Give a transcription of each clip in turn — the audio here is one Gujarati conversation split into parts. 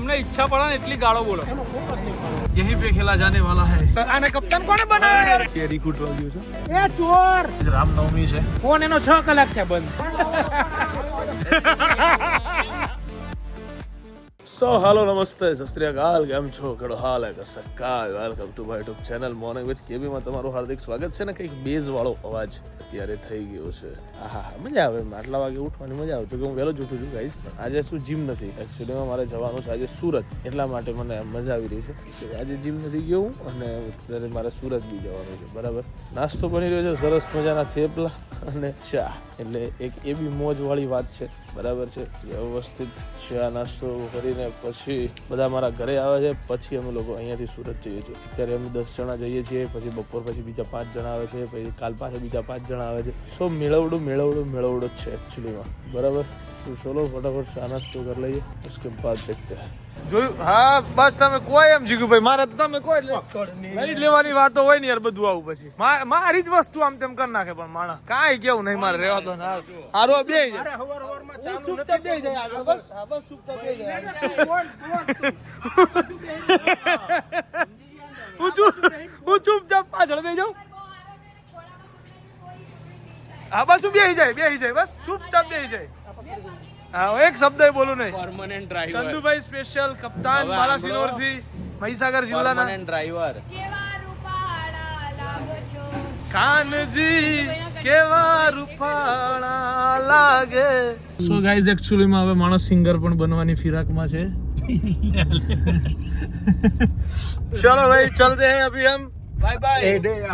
તમને ઈચ્છા પડે ને એટલી ગાળો બોલો. यहीं पे खेला जाने वाला है. આને કપ્તાન કોને બનાવ્યો? કેરી કૂટવા ગયું છે. એ ચોર. રામનવમી છે. ફોન એનો 6 કલાક થયા બંધ. સો હાલો નમસ્તે સત શ્રી અકાલ, કેમ છો? કેડો હાલ હે કસકા? Welcome to my YouTube channel morning with KB માં તમારું હાર્દિક સ્વાગત છે. ને કંઈક બેઝ વાળો અવાજ અત્યારે થઈ ગયો છે. આહા મજા આવે, આટલા વાગે ઉઠવાની મજા આવે. તો હું વહેલો જ ઉઠું છું ગાઈસ, પણ આજે શું જીમ નથી. એકચ્યુઅલીમાં મારે જવાનું છે આજે સુરત, એટલા માટે મને મજા આવી રહી છે કે આજે જીમ નથી ગયો હું, અને અત્યારે મારે સુરત બી જવાનું છે. બરાબર, નાસ્તો બની રહ્યો છે સરસ મજાના થેપલા અને ચા, એટલે એક એ બી મોજ વાળી વાત છે. બરાબર છે, વ્યવસ્થિત ચા નાસ્તો કરીને પછી બધા મારા ઘરે આવે છે. પછી અમે લોકો અહીંયાથી સુરત જઈએ છીએ. અત્યારે અમે 10 જણા જઈએ છીએ, પછી બપોર પછી બીજા 5 જણા આવે છે, પછી કાલ પાસે બીજા 5 જણા આવે છે. સો મેળવડું જ છે એકચ્યુઅલીમાં. બરાબર, ચલો ફટાફટ ચા નાસ્તો કરી લઈએ, उसके बाद देखते हैं. જોયું? હા બસ તમે કોઈ એમ જીગુભાઈ, મારે તો તમે કોઈ લઈ લેવાની વાતો હોય ને યાર, બધું આવું પછી મારી જ વસ્તુ આમ તેમ કરી નાખે. પણ માણસ કાંઈ કેવું નહીં, મારે રહેવા દો ને. હારો બે ચૂપચાપ બે જાય આગળ. બસ બસ ચૂપચાપ બે જાય. હું ચૂપચાપ પાછળ બે જાઉં. હા બસ હું બે જાય બસ ચૂપચાપ બે જાય. હા એક શબ્દ બોલું નહીં. Permanent driver Chandubhai special કપ્તાન Balasinor થી મહીસાગર જિલ્લાના. Permanent driver. કેવા રૂપાળા લાગો છો કાનજી કેવા રૂપાળા લાગે. સો ગાઈઝ એકચ્યુઅલી માં હવે માણસ સિંગર પણ બનવાની ફિરાકમાં છે. ચલો ભાઈ ચલતે હૈ અભી હમ. Bye bye.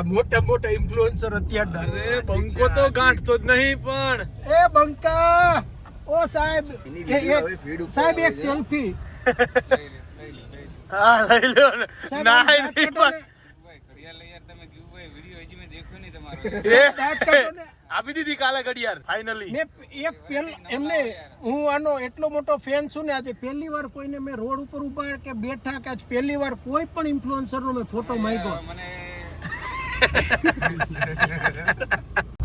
મોટા ઇન્ફ્લુએન્સર અત્યારના. અરે બંકો તો ગાંઠતો જ નહીં પણ. એ બંકા, ઓ સાહેબ સાહેબ એક સેલ્ફી. હા લઈ લો ને. ના નહીં પણ આપી દીધી કાલે ઘડિયાળ ફાઇનલી. એક એમને હું આનો એટલો મોટો ફેન છું ને, આજે પહેલી વાર કોઈને મેં રોડ ઉપર ઉભા કે બેઠા કે પહેલી વાર કોઈ પણ ઇન્ફ્લુએન્સર નો મેં ફોટો માંગ્યો.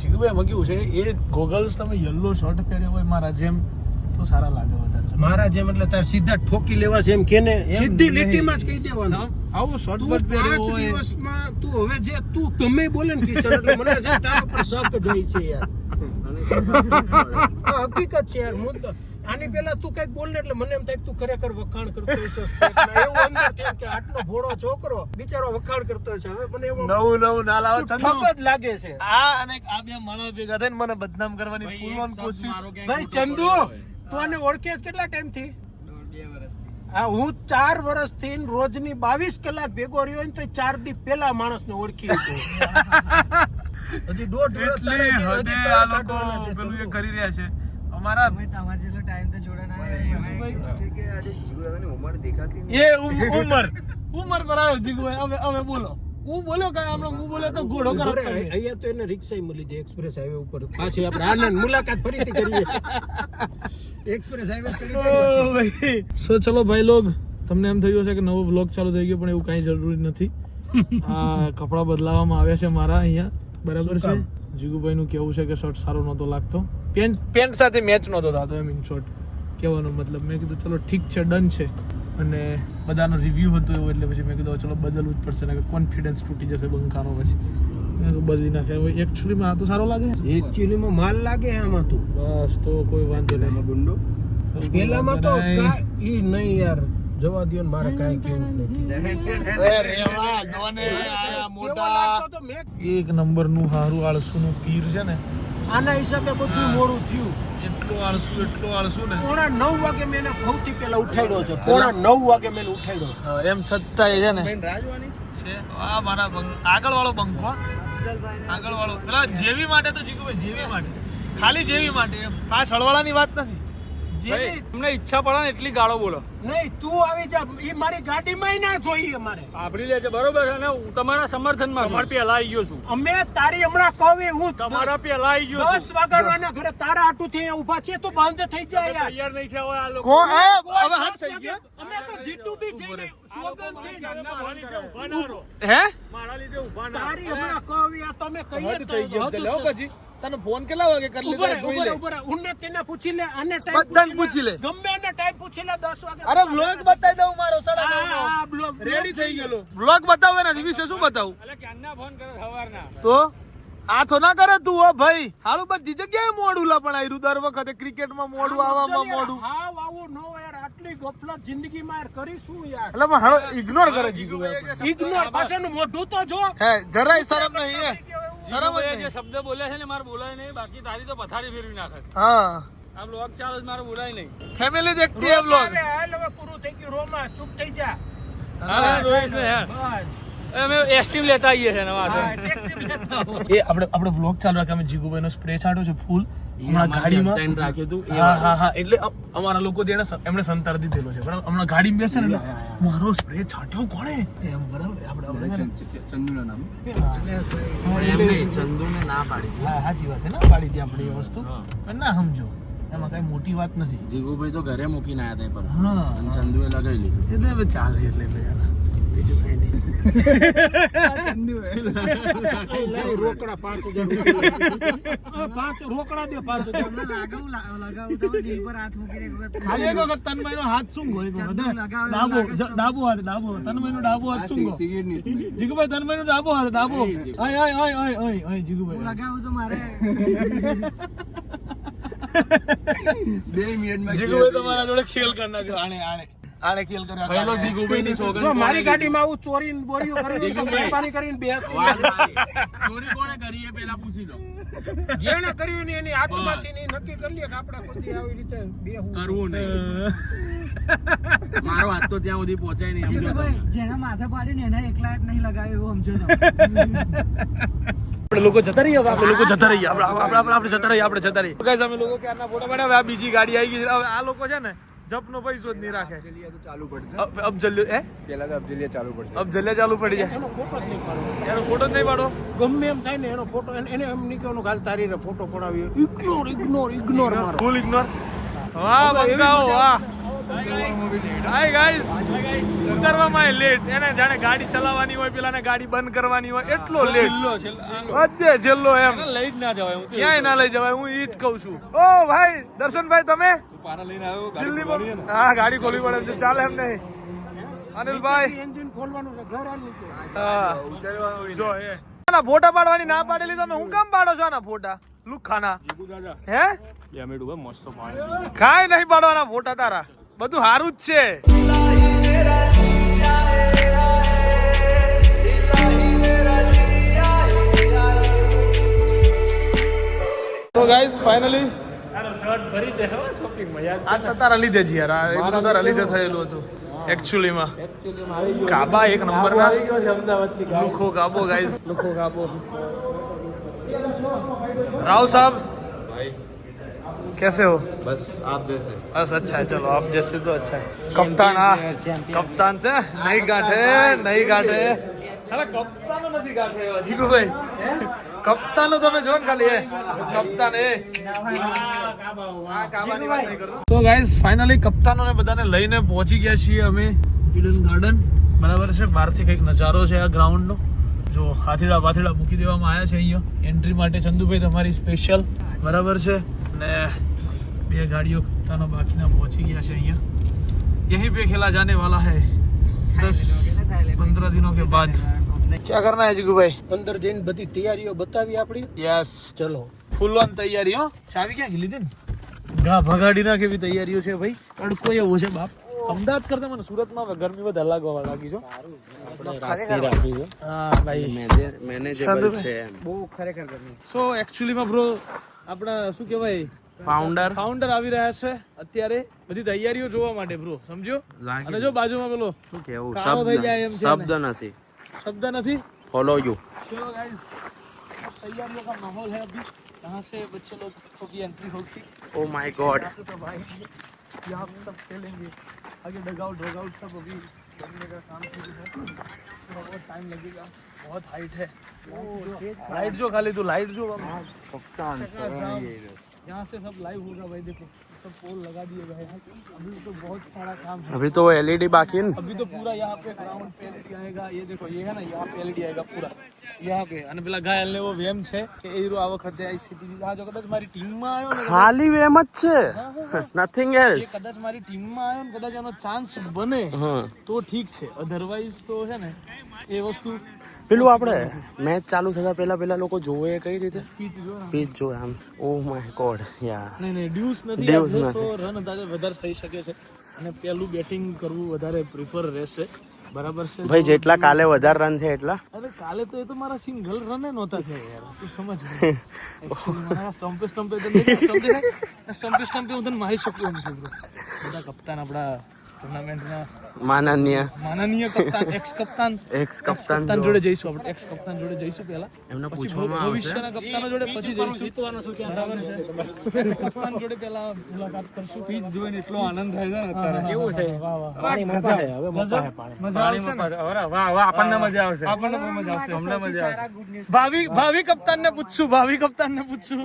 જીગુભાઈ એમાં કેવું છે, એ ગોગલ્સ તમે યલો શર્ટ પહેર્યો હોય મારા જેમ તો સારા લાગે વધારે. મારા જેમ એટલે તાર સીધા ઠોકી લેવા છે એમ કેને, સીધી લીટીમાં જ કહી દેવાનું. આવું શર્ટ તું બટ પહેર્યો 5 હોય. દિવસમાં તું હવે જે તું ગમે બોલે ને કિશન, એટલે મને છે તારા પર શક જાય છે યાર. આ હકીકત છે યાર. હું તો આની પહેલા તું કઈક બોલ ને એટલે મને એમ થાય કે તું ખરેખર વખાણ કરતો હશે. એવું અંદર કેમ કે આટલો ભોળો છોકરો બિચારો વખાણ કરતો હશે. હવે મને એવું નવું ના લાવો ચંદુ. ઠપ જ લાગે છે. આ અને આ બે માણસ ભેગા થઈને મને બદનામ કરવાની ફૂલ ઓન કોશિશ. ભાઈ ચંદુ, તું આને ઓળખે છે કેટલા ટાઈમ થી? હા, હું 4 વર્ષથી રોજની 22 કલાક ભેગો રહ્યો ને તો 4 દી પહેલા માણસને ઓળખી હતો. હજી 1.5 વર્ષ એટલે હદે આ લોકો પેલું એ કરી રહ્યા છે. અમારા તમારા જેટલો ટાઈમ તો જોડાના એ ઉમર પર આવ્યો જીગુભાઈ. હવે બોલો. હું બોલ્યો કે હમણાં હું બોલ્યો તો ઘોડો કરો. અહીંયા તો એને રિક્ષા મળી જાય એક્સપ્રેસ હાઈવે ઉપર. પાછી આપણે આનંદ મુલાકાત ફરીથી કરીએ. એક્સપ્રેસ હાઈવે ચડી જાય. સો ચલો ભાઈ લોગ, તમને એમ થયું હશે કે નવો વ્લોગ ચાલુ થઈ ગયો, પણ એવું કાંઈ જરૂરી નથી. આ કપડાં બદલાવવામાં આવ્યા છે મારા અહીંયા. બરાબર છે, જીગુભાઈ નું કેવું છે કે શર્ટ સારો નહોતો લાગતો, પેન્ટ સાથે મેચ નહોતો થતો. એમ ઇન શોર્ટ કહેવાનો મતલબ. મેં કીધું ચલો ઠીક છે, ડન છે. અને બધાનો રિવ્યૂ હતો એવું, એટલે પછી મેં કીધું ચલો બદલવું જ પડશે ને, કે કોન્ફિડન્સ તૂટી જશે બંકાનો. પછી મેં બદલી નાખ્યા. એકચ્યુઅલીમાં આ તો સારો લાગે છે. એકચ્યુઅલીમાં માલ લાગે આમાં તો. બસ તો કોઈ વાંધો નહીં. ગુંડો પેલામાં તો ઈ નહીં યાર, જવા દો ને, મારે કાંઈ કેવું નથી. એક નંબરનું હારું આળસુનું પીર છે ને. આના હિસાબે બધું મોડું થયું. એટલો આળસુ ને. 9:30 વાગે મેં એને સૌથી પહેલા ઉઠાડ્યો છે. 9:30 વાગે મેં એને ઉઠાડ્યો છે. એમ છતાંય છે ને રાજવાની છે. આ મારા આગળ વાળો બંકો, આગળ વાળો પેલા જેવી માટે તો જીગુભાઈ, જેવી માટે, ખાલી જેવી માટે. એમ આ સળવાળાની વાત નથી. તમને ઈચ્છા પડે ને એટલી ગાળો બોલો. નહીં, તું આવી જા. ઈ મારી ગાડીમાં ના જોઈએ અમારે. આપડી લે છે બરોબર છે, અને હું તમારા સમર્થનમાં છું. તમારા પેલા આવી ગયો છું. અમે તારી હમણાં કહી, હું તમારા પેલા આવી ગયો 10 વાગ્યાનો આના ઘરે તારા આટું થી ઉભા છીએ તો બંધ થઈ જાય યાર. તૈયાર નહીં થયા હોય આ લોકો. કોણ હવે હાથ થઈ ગયા. અમે તો જીતું બી જઈને સોગંદ થઈ. મારા લીધે ઊભા ના રહો. હે મારા લીધે ઊભા ના રહો. તારી હમણાં કહી, આ તમે કહીએ તો થઈ ગયો. પછી તને ફોન કેટલા વાગે કરી લીધો ઉભો જોઈ લે. રહે. ઉન્નત તેને પૂછી લે, આને time બધાને પૂછી લે. ગમે એને time પૂછી લે, 10 વાગે. અરે વ્લોગ બતાવી દઉં મારો 9:30 નો. આ blog રેડી થઈ ગયેલો વ્લોગ બતાવો એના વિશે શું બતાવું એટલે ક્યારના ફોન કરે સવારના તો આ તો ના કરે તું હો ભાઈ હાલું બધી જગ્યાએ મોડું લા પણ આયરું દર વખતે ક્રિકેટમાં મોડું આવવામાં મોડું હાવ આવું ન હોય યાર, આટલી ગફલત જિંદગીમાં યાર કરીશું યાર. એટલે પણ હાલો ઇગ્નોર કરે જીગુભાઈ ઇગ્નોર, પાછળનું મોઢું તો જો. હે જરાય શરમ નહીં હે શરમ જ જીગુભાઈએ જે નહીં. શબ્દ બોલ્યા છે ને મારે બોલાય નહીં, બાકી તારી તો પથારી ફેરવી નાખે. હા આ બ્લોગ ચાલે છે, મારે બોલાય નહીં. ફેમિલી દેખતી હે વ્લોગ હવે હાલ હવે પૂરું થઈ ગયું, રોમા ચૂપ થઈ જા. હા જોઈશ ને યાર. બસ અમે એસ્ટીમ લેતા આવીએ છે નવા હા, ટેક્સી લેતા આવો. એ આપણે વ્લોગ ચાલુ રાખે અમે જીગુભાઈ નો સ્પ્રે છાંટ્યો છે ફૂલ હમણાં ગાડીમાં રાખ્યું હતું હા એટલે અમારા લોકો એમણે સંતાર દીધેલો છે બરાબર હમણાં ગાડીમાં બેસે ને એટલે મારો સ્પ્રે છાંટ્યો કોણે એમ બરાબર આપણે ચંદુના નામ ચંદુને ના પાડી હા સાચી વાત છે ના પાડી દી આપણે એ વસ્તુ પણ ના સમજો એમાં કઈ મોટી વાત નથી જીગુભાઈ તો ઘરે મૂકીને આવ્યા હતા પર હા અને ચંદુએ લગાવી લીધું એટલે હવે ચાલે એટલે યાર બીજું કઈ નહીં લઈ રોકડા 5,000 રૂપિયા. પાંચ રોકડા દે 5,000. ખાલી એક વખત તન્મયનો હાથ સૂંઘો એક વખત ડાબો હાથ તન્મયનો ડાબો હાથ સૂંઘો જીગુભાઈ તન્મયનો ડાબો હાથ ડાબો આય જીગુભાઈ લગાવું તો મારે 2 મિનિટમાં જીગુભાઈ તમારા જોડે ખેલ કરી નાખ્યો આણે ખેલ કર્યો પહેલો જીગુભાઈ ની સોગંદ જો મારી ગાડીમાં આવું ચોરીને બોરીઓ કરીને તો મહેરબાની કરીને બે ચોરી કોણે કરી એ પેલા પૂછી લો જેણે કર્યું ને એની આત્માથી ની નક્કી કરી લે કે આપણે કોઈ આવી રીતે બેહું. કરવું નહીં મારો હાથ તો ત્યાં સુધી પહોંચાય નહીં સમજો તમે. જેના માથે પાડ્યું ને એના એકલા જ નહીં લગાવ્યું એવું સમજો આપણે લોકો જતા રહીએ હવે આપણે જતા રહીએ આપણે જતા રહીએ ગાઈસ અમે લોકો ક્યારના ફોટો પાડ્યા હવે આ બીજી ગાડી આવી ગઈ છે. હવે આ લોકો છે ને જપનો પૈસો જ નહીં રાખે ચાલુ પડશે અબજલ્યો પેલા તો અબજલિયા ચાલુ પડશે અબજલ્યા ચાલુ પડી જાય એનો ફોટો જ નહીં પાડવો. એનો ફોટો જ નહીં પાડો ગમે એમ થાય ને એનો ફોટો એને એમ નહીં કહેવાનું કાલ તારી રે ફોટો પડાવી ઇગ્નોર મારો. ફૂલ ઇગ્નોર વાહ બંકાઓ વાહ હાય ગાઈસ ઉતરવામાં લેટ એને જાણે ગાડી ચલાવવાની હોય પેલાને ગાડી બંધ કરવાની હોય એટલો લેટ બધે છેલ્લો એમ લઈ જ ના જવાય. હું તો ક્યાંય ના લઈ જવાય હું ઈ જ કહું છું ઓ ભાઈ દર્શનભાઈ તમે પારા લઈને આવ્યો, ગાડી દિલ્હીમાં ખોલવાની છે ને. હા ગાડી ખોલવી પડે એમ છે ચાલે એમ નહીં અનિલભાઈ એન્જિન ખોલવાનું છે ઘર આનું છે. હા જો એ આના ફોટા પાડવાની ના પાડેલી તમે હું કામ પાડો છો આના ફોટા લુખાના હે 2 મિનિટ ઉભા, મસ્ત પાણી. કાંઈ નહીં પાડવાના ફોટા તારા બધું હારું જ છે તો ગાઈસ ફાઇનલી શર્ટ ભરી દે હવે શોપિંગમાં યાર. આ તો તારા લીધે જ યાર આ એ બધું તારા લીધે થયેલું હતું એકચ્યુઅલીમાં કાબા એક નંબરના લુખો કાબો ગાઈસ લુખો કાબો राव साहब कैसे हो બસ આપ જैसे बस अच्छा है चलो आप जैसे तो अच्छा है कप्तान कप्तान से नहीं गांठे अरे कप्तान નથી ગાંઠે એવા જીગુભાઈ કપ્તાનો તમે જોન ખાલી હે કપ્તાન એ તો ગાઈસ ફાઇનલી કપ્તાનોને બધાને લઈને પહોંચી ગયા છીએ અમે ઈડન ગાર્ડન બરાબર છે બહારથી કંઈક નજારો છે આ ગ્રાઉન્ડનો જો હાથીડા મૂકી દેવામાં આવ્યા છે અહીંયા એન્ટ્રી માટે ચંદુભાઈ તમારી સ્પેશિયલ બરાબર છે ને 2 ગાડીઓ કપ્તાનો બાકીના પહોંચી ગયા છે અહીંયા यहीं पे खेला जाने वाला है 10-15 दिनों के बाद क्या करना है जीगू भाई અંદર જઈને બધી તૈયારીઓ બતાવી આપણી. यस ચલો फुल ऑन तैयारी हो चावी ક્યાં ગઈ લીધી ને ગા ભગાડીના કેવી તૈયારીઓ છે ભાઈ તડકો એવો છે બાપ અમદાવાદ કરતા મને સુરતમાં હવે ગરમી વધારે લાગવા લાગી છો હા ભાઈ મેનેજેબલ છે બહુ ખરેખર ગમે સો એકચ્યુઅલીમાં બ્રો આપણા શું કહેવાય ફાઉન્ડર આવી રહ્યા છે અત્યારે બધી તૈયારીઓ જોવા માટે બ્રો સમજો અને જો બાજુમાં પેલો શું કેવું કાળો થઈ જાય એમ છે શબ્દ ને. નથી शब्द नहीं ફોલો યુ चलो गाइस तैयारियों का माहौल है अभी यहाँ से बच्चे लोग की एंट्री होगी ઓ માય ગોડ यहाँ से सब आएंगे यहाँ पे सब खेलेंगे आगे डगआउट सब अभी करने का काम शुरू है थोड़ा बहुत टाइम लगेगा बहुत हाइट है लाइट जो खाली तो लाइट जो यहाँ से सब लाइव होगा भाई देखो सब पोल लगा दिए गए हैं। अभी तो बहुत सारा काम है। अभी तो LED बाकी है अभी तो पूरा यहाँ पे ग्राउंड पे LED आएगा। ये देखो ये है ना, यहाँ पे LED आएगा पूरा यहाँ पे। અને પેલા ઘાયલ ને એવો વેમ છે કે એ આ વખતે ICT આ જો કદાચ મારી ટીમમાં આવ્યો ને, ખાલી વેમ જ છે, નથિંગ એ એલ્સ. કદાચ મારી ટીમમાં આવ્યો ને, કદાચ એનો ચાન્સ બને તો ઠીક છે, અધરવાઇઝ તો છે ને એ વસ્તુ પેલું આપણે મેચ ચાલુ થતા પહેલા લોકો જોવે કઈ રીતે સ્પીચ જો ને પીચ જોવે આમ. ઓ માય ગોડ યા. નહીં ડ્યુસ નથી, Deuce આ નથી. 200 રન વધારે થઈ શકે છે અને પેલું બેટિંગ કરવું વધારે પ્રિફર રહેશે. બરાબર છે ભાઈ જેટલા કાલે વધારે રન છે એટલા અરે કાલે તો એ તો મારા સિંગલ રન નહોતા થયા યાર, તું સમજ. મારા સ્ટમ્પે હું તને મારી શકું એમ છું bro. બધા કપ્તાન આપણા ટુર્નામેન્ટના માનનીય કપ્તાન એક્સ કપ્તાન જોડે જઈશું આપણે. એક્સ કપ્તાન જોડે જઈશું પહેલા, એમને પછી પૂછવામાં આવશે. ભવિષ્યના કપ્તાનો જોડે પછી જઈશું. બરાબર છે. કપ્તાન જોડે પહેલા મુલાકાત કરશું. પીચ જોઈને એટલો આનંદ થાય છે ને અત્યારે. કેવું છે? વાહ વાહ, મજા આવે. હવે મજા આવે, મજા આવશે ને? વાહ વાહ, આપણને મજા આવશે. આપણને પણ મજા આવશે. અમને મજા આવશે. ભાવિ કપ્તાનને પૂછશું.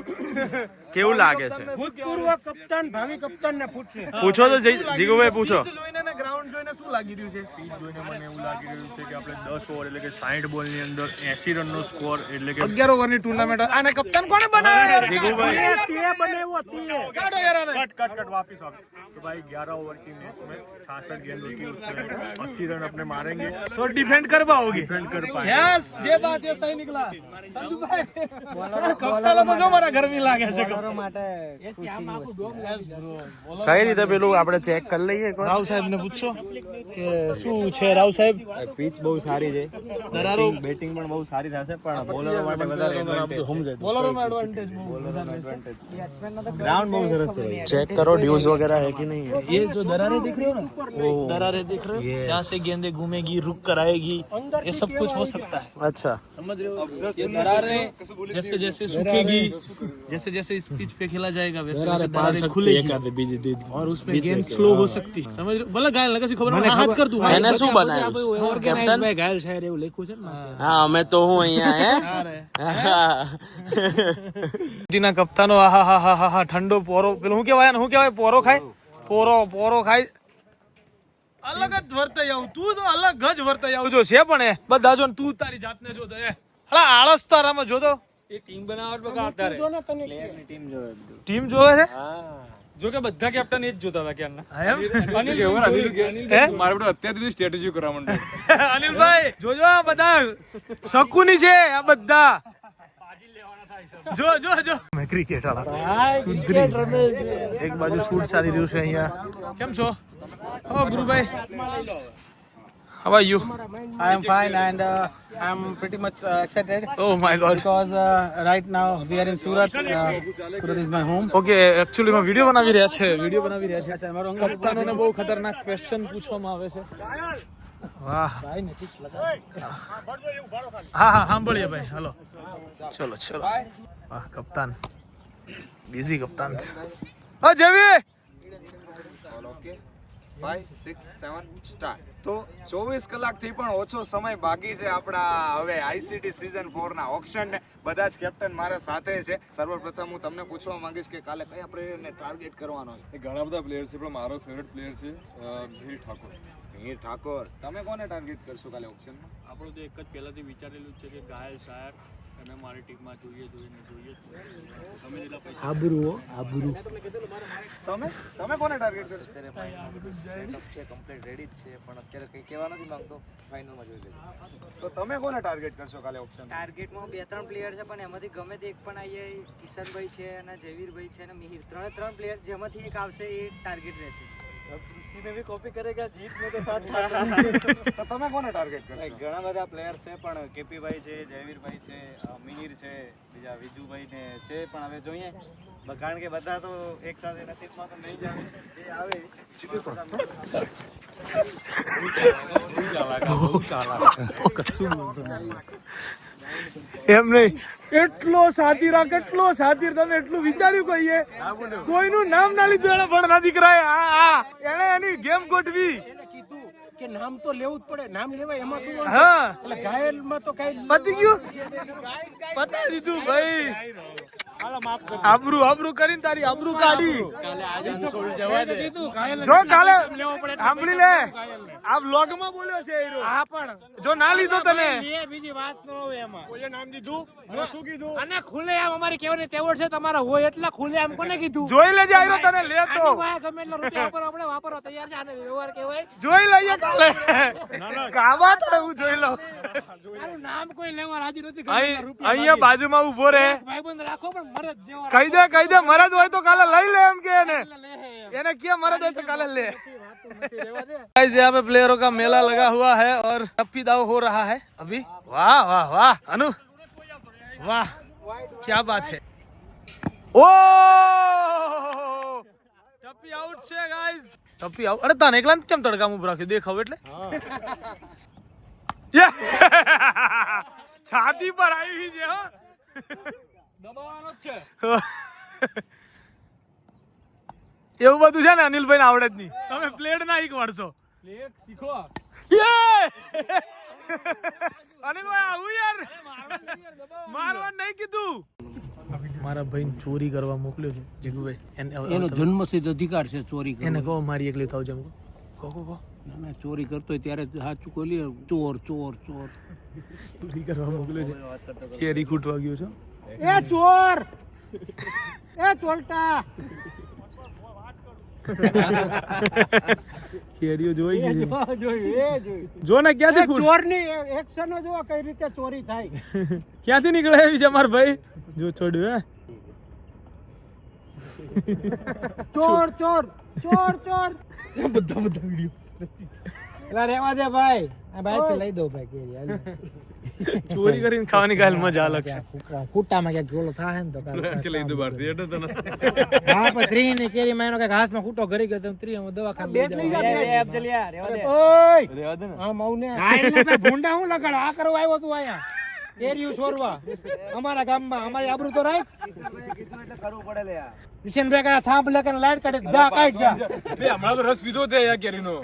કેવું લાગે છે? ભૂતપૂર્વ કપ્તાન ભાવિ કપ્તાનને પૂછશે. પૂછો તો જીગુભાઈ પૂછો. પીચ જોઈને ને ગ્રાઉન્ડ જોઈને શું લાગી રહ્યું છે? પીચ જોઈને મને એવું લાગી રહ્યું છે કે આપણે 10 ઓવર એટલે કે 60 બોલની અંદર 80 રનનો સ્કોર એટલે કે 11 ઓવરની ટુર્નામેન્ટ. આને કપ્તાન કોણે બનાવ્યો? તે બનેવો તે કાઢો યાર આને. कट वापिस तो भाई 11 ओवर की मैच में 66 गेंद होती है, उसमें 80 रन अपने मारेंगे तो डिफेंड कर पाओगे. डिफेंड कर पाए. यस, ये बात ये सही निकला. संजूभाई कप्तान तो जो मारा ગરમી લાગે છે. બોલરો માટે કઈ રીતે પેલું આપણે ચેક કરી લઈએ એકવાર? રાવ સાહેબ ને પૂછશો કે શું છે રાવ સાહેબ? પીચ બહુ સારી છે, દરારો બેટિંગ પણ બહુ સારી થશે, પણ બોલરો માટે વધારે એડવાન્ટેજ. બોલરોમાં એડવાન્ટેજ ગ્રાઉન્ડ બહુ સરસ છે. चेक करो ड्यूज वगैरह है कि नहीं है. ये जो दरारें दिख रहे हो ना, दरारें दिख रहे हो, यहाँ से गेंदें घूमेगी, रुक कर आएगी, ये सब कुछ हो सकता है. अच्छा. समझ रहे हो? ये दरारें जैसे जैसे सूखेगी, जैसे जैसे इस पिच पे खेला जाएगा वैसे वैसे दरारें खुलेगी और उसमें गेंद स्लो हो सकती है. समझ रहे हो? भले घायल लगा सी खबर है, हाथ कर दूं. मैंने શું બનાવ્યું? કેપ્ટન घायल शायर એવું લખ્યું છે ને. હા અમે તો હું અહીંયા હે. ટીના કપ્તાનો આહા ઠંડો પોરો, પેલું શું કહેવાય પોરો ખાય, પોરો ખાય. અલગ જ વર્તાઈ આવું, તું તો અલગ જ વર્તાઈ આવું જો છે. પણ એ બધા જો તું તારી જાતને જો તો હલા આળસ તારામાં જો તો એ ટીમ બનાવટ બગા અત્યારે ટીમ જોવે છે. જો કે બધા કેપ્ટન એ જ જોતા હતા ક્યારના. અનિલ મારે બધું અત્યારથી સ્ટ્રેટેજી કરવા માંડ્યું. અનિલભાઈ જોજો આ બધા શકુની છે આ બધા. જો મેં ક્રિકેટ વાળા એક બાજુ શૂટ ચાલી રહ્યું છે અહીંયા. કેમ છો? હો ગુરુભાઈ, how are you? I am fine and I am pretty much excited Oh my god. because right now we are in Surat. Surat is my home. Okay, actually માં વિડિયો બનાવી રહ્યા છે. અચ્છા, મારો અંગત કપ્તાનોને બહુ ખતરનાક ક્વેશ્ચન પૂછવામાં આવે છે. વાહ ભાઈ ને 6 લગા. હા સાંભળીએ ભાઈ. હલો ચલો વાહ કપ્તાન, બિઝી કપ્તાન. હા જેવી 5, 6, 7 સ્ટાર્ટ. તો 24 કલાકથી પણ ઓછો સમય બાકી છે આપણા હવે ICT સિઝન 4 ના ઓક્શન ને. બધા જ કેપ્ટન મારા સાથે છે. સર્વપ્રથમ હું તમને પૂછવા માંગીશ કે કાલે કયા પ્લેયરને ટાર્ગેટ કરવાનો છે? ઘણા બધા પ્લેયર છે, પણ મારો ફેવરેટ પ્લેયર છે વીર ઠાકોર. વીર ઠાકોર. તમે કોને ટાર્ગેટ કરશો કાલે ઓક્શનમાં? આપણું તો એક જ પહેલાથી વિચારેલું જ છે કે ઘાયલ શાયર અને મારી ટીમમાં જોઈએ. તમે જેટલા પૈસા તમે કોને ટાર્ગેટ કરશો? તો તમે કોને ટાર્ગેટ કરશો કાલે ઓક્શન? ટાર્ગેટમાં 2-3 પ્લેયર છે પણ એમાંથી ગમે તે એક પણ આવી જાય. કિશનભાઈ છે અને જયવીરભાઈ છે અને મિહિર, 3 પ્લેયર જેમાંથી એક આવશે એ ટાર્ગેટ રહેશે. તો તમે કોને ટાર્ગેટ કરશો? ઘણા બધા પ્લેયર છે, પણ કેપીભાઈ છે, જયવીરભાઈ છે, મિહિર છે, બીજા વિજુભાઈ ને છે, પણ હવે જોઈએ કારણ કે બધા તો એક સાથે નસીબમાં તો નહીં જાવે, જે આવે એમ નહીં, એટલો સાતીર તમે એટલું વિચાર્યું કહીએ. કોઈનું નામ ના લીધું એને ભણના દીકરાએ. એને એની ગેમ ગોઠવી. કે નામ તો લેવું જ પડે, નામ લેવાય એમાં શું વાંધો? હા એટલે ઘાયલમાં તો કઈ પતી ગયું પતાવી દીધું ભાઈ આબરૂ કરીને તારી આબરૂ કાઢી જો કાલે સાંભળી લે આ વ્લોગ માં બોલ્યો છે હીરો. જો ના લીધો તને બીજી વાત ન હોય એમાં. કોઈએ નામ દીધું? શું કીધું? અને ખુલ્લે આમ અમારી કહેવાની તેવડ છે તમારા હોય એટલા ખુલ્લે આમ કોને કીધું? જોઈ લેજે હીરો તને લે તો ગમે એટલા રૂપિયા વાપરો, આપણે વાપરવા તૈયાર છે. આને વ્યવહાર કહેવાય. જોઈ લઈએ કાલે કાવા તો હું જોઈ લઉં. આનું નામ કોઈ લેવા રાજી નથી. અહીંયા બાજુમાં ઉભો રે ભાઈબંધ રાખો પણ મરદ જેવો કહી દે મરદ હોય તો કાલે લઈ લે એમ કે એને क्या मरद है तो काले ले. गाइस यहाँ पे प्लेयरों का मेला लगा हुआ है और टप्पी दाव हो रहा है अभी. वाह वाह वाह अनु वाह क्या बात है. ओ टप्पी आउट છે गाइस. टप्पी आउट. अरे તને એકલા કેમ તડકામાં ઉભા રાખ્યો દેખાવ એટલે છાતી પર આવી છે હો દબાવવાનો જ છે. એવું બધું છે ને અનિલભાઈ ને આવડે જ નહીં. તમે પ્લેડ ના શીખવાડશો. પ્લેટ શીખો. અનિલભાઈ આવું યાર મારવા નહીં કીધું. મારા ભાઈ ચોરી કરવા મોકલ્યો છે જીગુભાઈ. એનો જન્મસિદ્ધ અધિકાર છે ચોરી એને કહો મારી એકલી થાવ જેમ કહો ના ના ચોરી કરતો હોય ત્યારે સાચું ખોલી ચોર ચોર ચોર ચોરી કરવા મોકલ્યો છે. કેરી ખૂટવા ગયો છો એ ચોર એ ચોલટા. કેરીઓ જોઈ ગઈ જોઈ જો ને ક્યાંથી ચોર ની એક્શન જો કઈ રીતે ચોરી થાય. ક્યાંથી નીકળે એવી છે અમાર ભાઈ. જો છોડ્યું ચોર ચોર ચોર ચોર બધા વિડિયો એલા રેવા દે ભાઈ. આ ભાઈ થી લઈ દો ભાઈ કેરી હાલ. ચોરી કરીને ખાવાની કાલ મજા અલગ છે. કુટામાં ક્યાંક ગોળો થાય ને તો કે લઈ દો બહારથી એટલે તને હા પણ ત્રી ની કેરી માં એનો કઈક હાથમાં ખૂટો કરી ગયો તો ત્રી દવાખાને લઈ જાવ. રેવા દે ને. હા મૌને હા એટલે ભૂંડા હું લગાડ આ કરવા આવ્યો તું અહીંયા કેરીઓ છોરવા અમારા ગામમાં. અમારી આબરૂ તો રાખ. કિશનભાઈ કા થાંભ લગાને લાઈટ કાઢે જા કાઢ જા. હમણાં તો રસ પીધો તે યાર કેરીનો.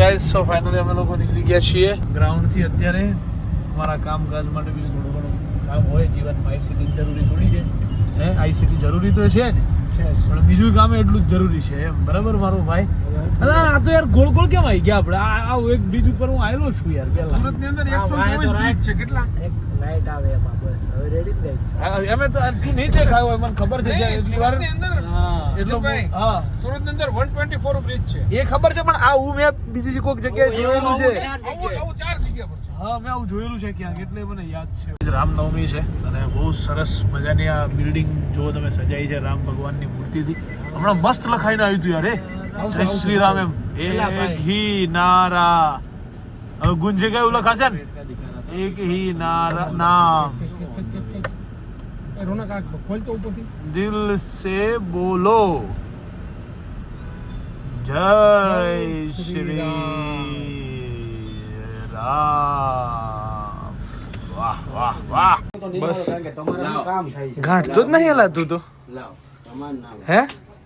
ગાઈસ સો ફાઇનલી અમે લોકો નીકળી ગયા છીએ ગ્રાઉન્ડ થી. અત્યારે અમારા કામકાજ માટે બી થોડું ઘણું કામ હોય જીવનમાં. આઈસીટી જરૂરી થોડી છે હે. આઈસીટી જરૂરી તો છે જ પણ બીજું કામ એટલું જ જરૂરી છે એમ. બરાબર મારો ભાઈ. અલા આ તો યાર ગોળ ગોળ કેમ આવી ગયા આપણે. આ એક બ્રિજ ઉપર હું આવેલો છું યાર પેલા. સુરત ની અંદર 124 બ્રિજ છે. કેટલા એક લાઈટ આવે એમાં બસ હવે રેડી જ જાય. અમે તો તું નહીં દેખાયો હોય મને ખબર છે. એટલી વાર હા એટલો હા સુરત ની અંદર 124 બ્રિજ છે. એ ખબર છે પણ આ હું મેં બીજી કોઈક જગ્યાએ જોયેલું છે. આવું 4 જગ્યા પર છે. હા મેં આવું જોયેલું છે ક્યાંક એટલે મને યાદ છે. રામનવમી છે અને બહુ સરસ મજાની આ બિલ્ડિંગ જો તમે સજાઈ છે રામ ભગવાનની મૂર્તિથી. હમણાં મસ્ત લખાઈને આવ્યું હતું યાર જય શ્રી રામ એમ. એક હી નારા હવે ગુંજ જગ્યાએ એવું લખાશે ને એક હી નારા નામ રોનક આંખ ખોલતો ઉપરથી દિલ સે બોલો જય શ્રી રામ. વાહ વાહ વાહ. બસ ગાંઠ તો જ નહીં હલાતું તો હે.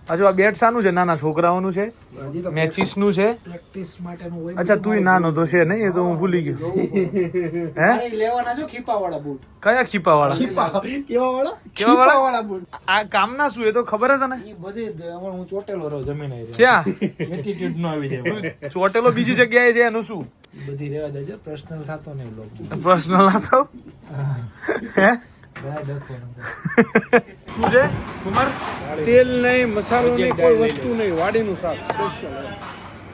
હજુ આ બેટ શાનું છે? નાના છોકરાઓનું છે, મેચિસ નું છે. પ્રેક્ટિસ માટેનું હોય. અચ્છા તું નાનો તો છે નહીં એ તો હું ભૂલી ગયો. હે લેવાના છો ખીપાવાળા બૂટ. કયા ખીપા વાળા? કેવા વાળા બૂટ. આ કામના શું એ તો ખબર જ તને? એ બધી હું ચોટેલો રહું જમીન ક્યાં એટીટ્યુડ નો આવી જાય. ચોટેલો બીજી જગ્યાએ છે એનું શું? બધી રેવા દેજો પર્સનલ થતો નહીં લોકો. પર્સનલ ના થાવ હે. શું છે કુમાર? તેલ નહીં, મસાલો નહીં, કોઈ વસ્તુ નહીં. વાડીનું શાક સ્પેશિયલ.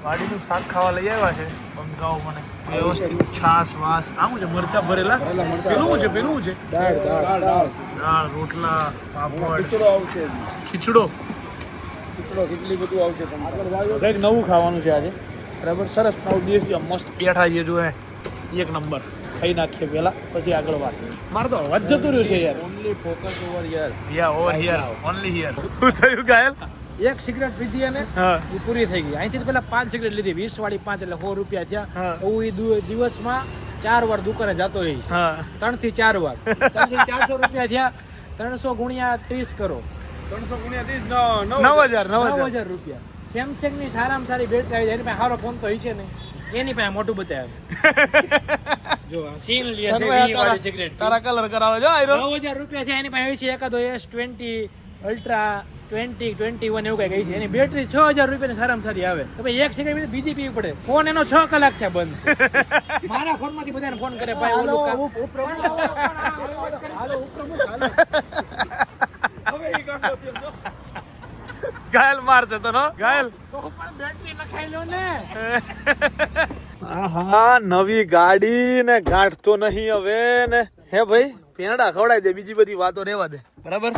વાડીનું શાક ખાવા લઈ આવ્યા છે. બંગાઓ મને વ્યવસ્થિત છાસ વાસ આવું છે. મરચા ભરેલા. પેલું છે પેલું છે દાળ દાળ રોટલા પાપડ ખીચડો આવશે. ખીચડો કેટલી બધું આવશે તમને. કંઈક નવું ખાવાનું છે આજે. બરાબર સરસ નવું દેશી મસ્ત બેઠા છીએ જો એક નંબર. ખાઈ નાખીએ પેલા પછી આગળ વાત. મારે તો અવાજ જતો રહ્યો છે યાર. ઓનલી ફોકસ ઓવર યાર. Over here only here. શું થયું ઘાયલ? એક સિગરેટ પીધી અને હા એ પૂરી થઈ ગઈ. અહીંથી પેલા 5 સિગરેટ લીધી 20 વાળી 5 એટલે 100 રૂપિયા થયા. હા. હું એ દિવસમાં 4 વાર દુકાને જતો રહીશ. હા 3 થી 4 વાર 3 થી 400 રૂપિયા થયા. 300 ગુણ્યા 30 કરો તો 9,000 રૂપિયા. સેમસંગ ની સારામાં સારી બેટરી આવી જાય એની પાસે સારો ફોન તો છે નહીં, એની પાસે મોટું બતાવે. જો આ સીન લે છે વી વાળી સિગરેટ, તારા કલર કરાવે જો આયરો 9,000 રૂપિયા છે, એની પાસે આવી છે એકાદો S20 અલ્ટ્રા 2021 એવું કઈ છે, એની બેટરી 6,000 રૂપિયાની સારામાં સારી આવે. તો ભાઈ એક સેકન્ડ બીજી પીવી પડે. ફોન એનો 6 કલાક છે બંધ છે. મારા ફોન માંથી બધાને ફોન કરે ભાઈ ઓલું કામ. ઘાયલ મારશે તો નો ઘાયલ. તો પણ બેટરી નખાઈ લો ને. આહા, નવી ગાડી ને ગાંઠ તો નહીં હવે ને. હે ભાઈ પેંડા ખવડાવી દે, બીજી બધી વાતો રહેવા દે, બરાબર.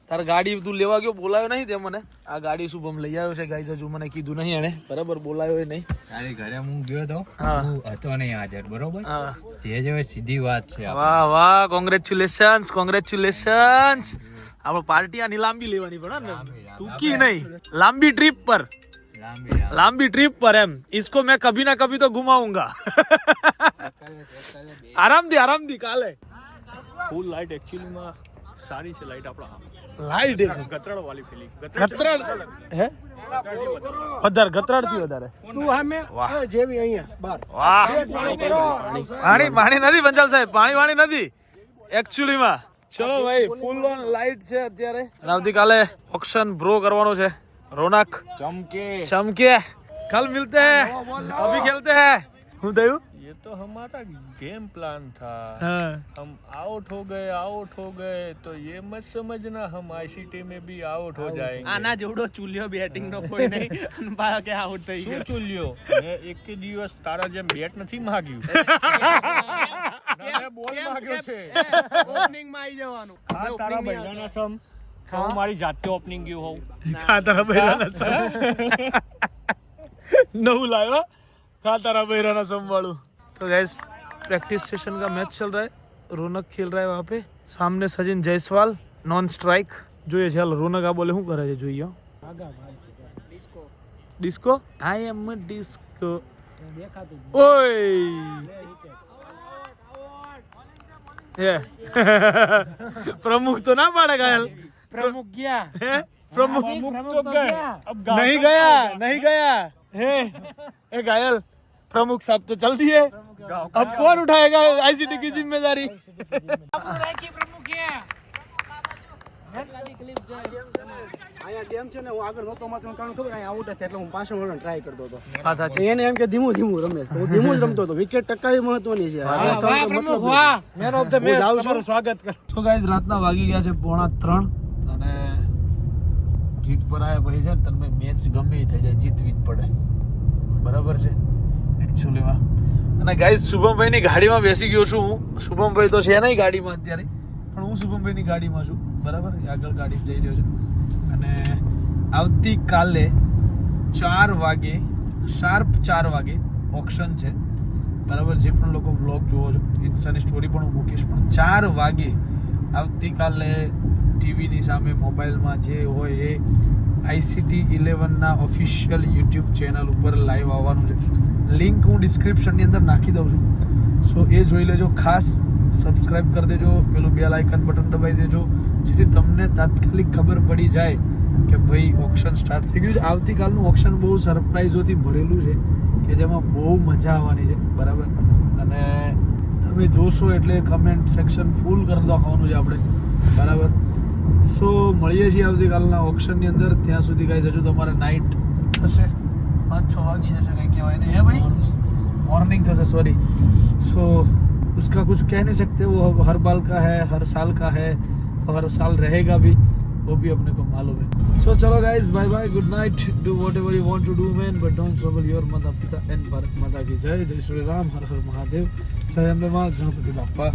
તાર ગાડી તું લેવા ગયો, બોલાયો નહીં તે મને. આ ગાડી શુભમ લઈ આવ્યો છે ગાઈસ, હજુ મને કીધું નહીં એને, બરાબર, બોલાયો નહીં. તારી ઘરે હું ગયો તો, હા. હું હતો નહીં હાજર, બરોબર. હા, જે સીધી વાત છે. વાહ વાહ, કોંગ્રેચ્યુલેશન્સ કોંગ્રેચ્યુલેશન્સ. આપણે પાર્ટી આની લાંબી લેવાની પડે ને, ટૂંકી નહીં, લાંબી ટ્રીપ પર. લાંબી ટ્રીપ પર એમ. इसको मैं कभी ना कभी तो घुमाऊंगा. આરામથી કાલે. ફૂલ લાઇટ એકચ્યુઅલીમાં સારી છે લાઇટ આપણા લાઈટ ગતરડ વાળી ફિલિંગ ગતરાડ હે વધારે ગતરાડ થી વધારે તું સામે જેવી અહીંયા બાર વાહ. પાણી નથી પંચાલ સાહેબ, પાણી નથી એકચ્યુઅલી માં. ચલો ભાઈ, ફૂલ ઓન લાઈટ છે અત્યારે. આવતીકાલે ઓક્શન બ્રો કરવાનો છે. રોનક ચમકે કલ મિલતે હે, અભી ખેલતે હે. શું થયું? ये तो हमारा गेम प्लान था, હા, हम आउट हो गए तो ये मत समझना हम आईसीटी में भी आउट हो जाएंगे. આના જેવડો ચૂલ્યો બેટિંગ નો કોઈ નહીં, બા કે આઉટ થઈ શું ચૂલ્યો? મેં એક દિવસ તારા જેમ બેટ નથી માગ્યું. મેં બોલ માગ્યો છે. ઓપનિંગ માં આવી જવાનું. આ તારા બૈરાના સમ હું મારી જાતે ઓપનિંગ ગયો હોઉં. ખાતારા બૈરાના સમ નવું લાવ્યો, खातारा बहराना संभालू. तो गाइस प्रैक्टिस सेशन का मैच चल रहा है, रोनक खेल रहा है वहाँ पे. सामने सचिन जायसवाल नॉन स्ट्राइक. જોઈએ ચાલ રોનક આ બોલે શું કરે છે જોઈએ. ડિસ્કો આઈ એમ ડિસ્કો. ઓય એ પ્રમુખ તો ના પાડે ઘાયલ. પ્રમુખ ગયા. प्रमुख તો ગયા. नहीं गया हे ए घायल. प्रमुख साहब तो चल दिए, अब कौन उठाएगा आईसीटी की जिम्मेदारी? અહીંયા ડેમ છે ને, હું આગળ નહોતો મારતો, કારણ ખબર અહીંયા આઉટ હતા એટલે હું પાછળ વળવાનો ટ્રાય કરતો હતો. હા સાચી. એને એમ કે ધીમું રમેશ, તો હું ધીમું જ રમતો હતો. વિકેટ ટકાવી મહત્વની છે. વાહ પ્રમુખ વાહ, મેન ઓફ ધ મેચ. તમારું સ્વાગત કર. તો ગાઈઝ રાતના વાગી ગયા છે 2:45 અને જીત પર આવ્યા પછી છે ને તમે મેચ ગમે એ થઈ જાય, જીતવી જ પડે, બરાબર છે એકચ્યુઅલીમાં. અને ગાઈઝ શુભમભાઈની ગાડીમાં બેસી ગયો છું હું. શુભમભાઈ તો છે નહીં ગાડીમાં અત્યારે, પણ હું શુભમભાઈની ગાડીમાં છું, બરાબર. આગળ ગાડી જઈ રહ્યો છે અને આવતીકાલે 4 વાગે શાર્પ 4 વાગે ઓક્શન છે, બરાબર. જે પણ લોકો બ્લોગ જોવો છો, ઇન્સ્ટાની સ્ટોરી પણ હું મૂકીશ, પણ 4 વાગે આવતીકાલે ટીવીની સામે મોબાઈલમાં જે હોય એ આઈસીટી 11ના ઓફિશિયલ યુટ્યુબ ચેનલ ઉપર લાઈવ આવવાનું છે. લિંક હું ડિસ્ક્રિપ્શનની અંદર નાખી દઉં છું, સો એ જોઈ લેજો. ખાસ સબસ્ક્રાઇબ કરી દેજો, પેલું બેલ આઇકન બટન દબાવી દેજો, જેથી તમને તાત્કાલિક ખબર પડી જાય કે ભાઈ ઓક્શન સ્ટાર્ટ થઈ ગયું છે. આવતીકાલનું ઓક્શન બહુ સરપ્રાઇઝોથી ભરેલું છે કે જેમાં બહુ મજા આવવાની છે, બરાબર. અને તમે જોશો એટલે કમેન્ટ સેક્શન ફૂલ કરી નાખવાનું છે આપણે, બરાબર. સો મળીએ છીએ આવતીકાલના ઓક્શનની અંદર. ત્યાં સુધી ગાઈઝ હજુ તમારે નાઇટ થશે, 5-6 વાગી જશે, કંઈ કહેવાય નહીં હે ભાઈ, मॉर्निंग था सॉरी. सो उसका कुछ कह नहीं सकते, वो हर बाल का है, हर साल का है, और हर साल रहेगा भी, वो भी अपने को मालूम है. सो चलो guys, bye bye, good night, do whatever you want to do man, but don't trouble your माता पिता एंड भारत माता की जय. जय श्री राम, हर हर महादेव, जय अम्बे मां, गणपति बाप्पा.